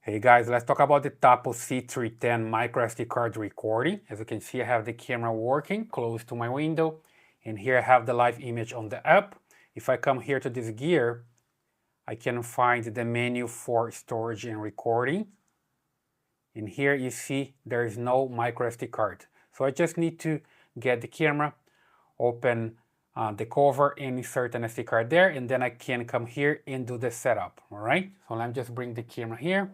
Hey guys, let's talk about the Tapo C310 micro SD card recording. As you can see, I have the camera working close to my window, and here I have the live image on the app. If I come here to this gear, I can find the menu for storage and recording. And here you see there is no micro SD card. So I just need to get the camera, open the cover and insert an SD card there, and then I can come here and do the setup, all right? So let me just bring the camera here.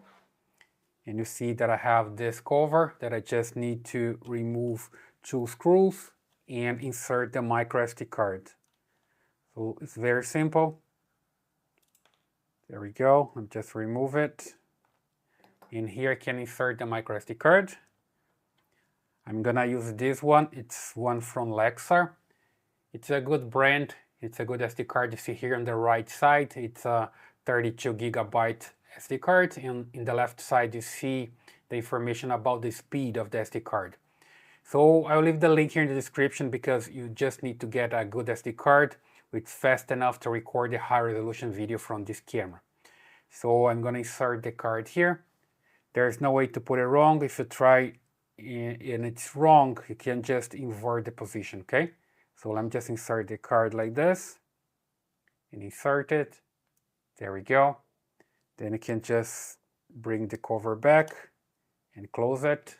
And you see that I have this cover that I just need to remove 2 screws and insert the micro SD card. So it's very simple. There we go. I'll just remove it. And here I can insert the micro SD card. I'm gonna use this one. It's one from Lexar. It's a good brand. It's a good SD card. You see here on the right side, it's a 32 gigabyte SD card, and in the left side you see the information about the speed of the SD card. So I'll leave the link here in the description because you just need to get a good SD card which is fast enough to record the high resolution video from this camera. So I'm going to insert the card here. There's no way to put it wrong. If you try and it's wrong, you can just invert the position, okay? So let me just insert the card like this and insert it. There we go. Then you can just bring the cover back and close it.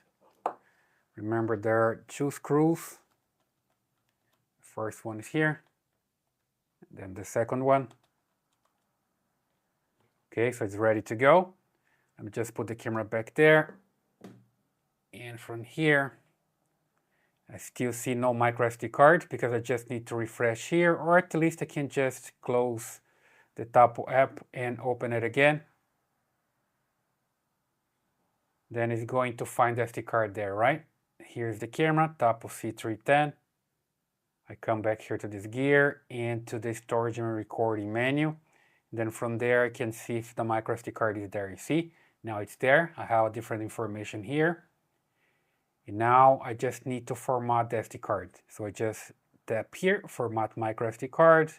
Remember, there are 2 screws. The first one is here, then the second one. Okay, so it's ready to go. Let me just put the camera back there. And from here, I still see no micro SD card because I just need to refresh here, or at least I can just close the Tapo app and open it again. Then it's going to find the SD card there, right? Here's the camera, Tapo C310. I come back here to this gear and to the storage and recording menu. Then from there I can see if the micro SD card is there. You see, now it's there. I have different information here. And now I just need to format the SD card. So I just tap here, format micro SD card,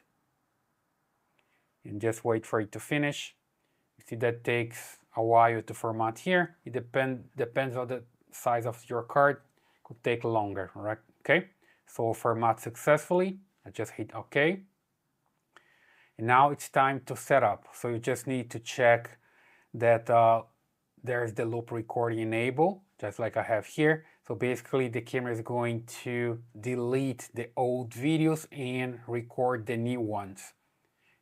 and just wait for it to finish. You see that takes a while to format here. It depends on the size of your card. It could take longer, right? Okay, so format successfully. I just hit OK. And now it's time to set up. So you just need to check that there's the loop recording enabled, just like I have here. So basically the camera is going to delete the old videos and record the new ones.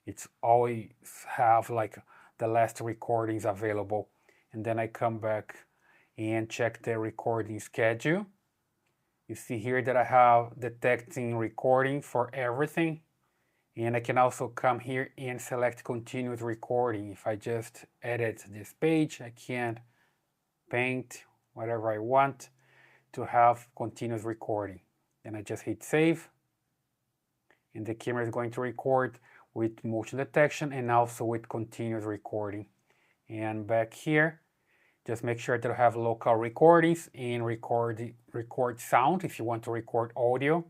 It's always have like the last recordings available. And then I come back and check the recording schedule. You see here that I have detecting recording for everything. And I can also come here and select continuous recording. If I just edit this page, I can paint whatever I want to have continuous recording. Then I just hit save. And the camera is going to record with motion detection and also with continuous recording. And back here, just make sure to have local recordings and record sound if you want to record audio.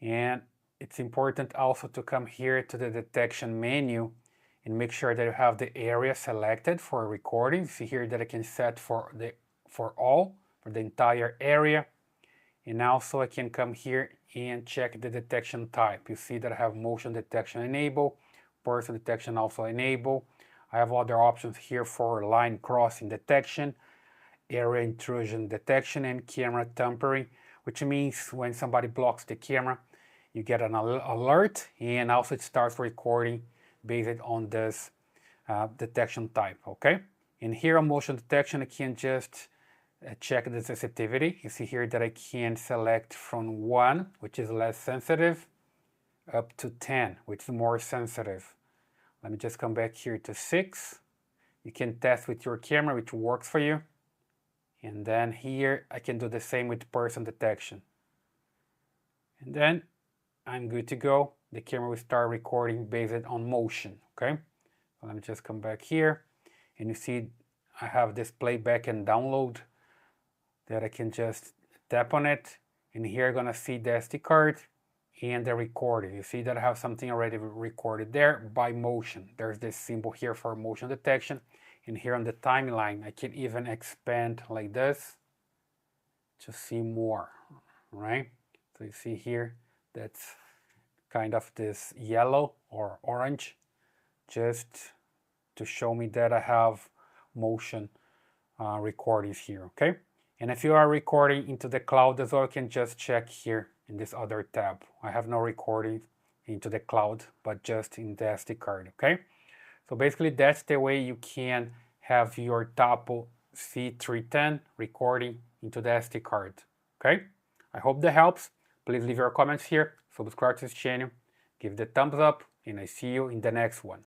And it's important also to come here to the detection menu and make sure that you have the area selected for recording. See here that I can set for the entire area. And also I can come here and check the detection type. You see that I have motion detection enabled, person detection also enabled. I have other options here for line crossing detection, area intrusion detection, and camera tampering, which means when somebody blocks the camera, you get an alert, and also it starts recording based on this detection type, okay? And here on motion detection, I can just check the sensitivity. You see here that I can select from 1, which is less sensitive, up to 10, which is more sensitive. Let me just come back here to 6. You can test with your camera which works for you. And then here I can do the same with person detection. And then I'm good to go. The camera will start recording based on motion, okay? So let me just come back here. And you see I have this playback and download that I can just tap on it. And here I'm gonna see the SD card and the recording. You see that I have something already recorded there by motion. There's this symbol here for motion detection. And here on the timeline, I can even expand like this to see more, right? So you see here, that's kind of this yellow or orange, just to show me that I have motion recordings here, okay? And if you are recording into the cloud as well, you can just check here in this other tab. I have no recording into the cloud, but just in the SD card, okay? So basically that's the way you can have your Tapo C310 recording into the SD card, okay? I hope that helps. Please leave your comments here, subscribe to this channel, give the thumbs up, and I see you in the next one.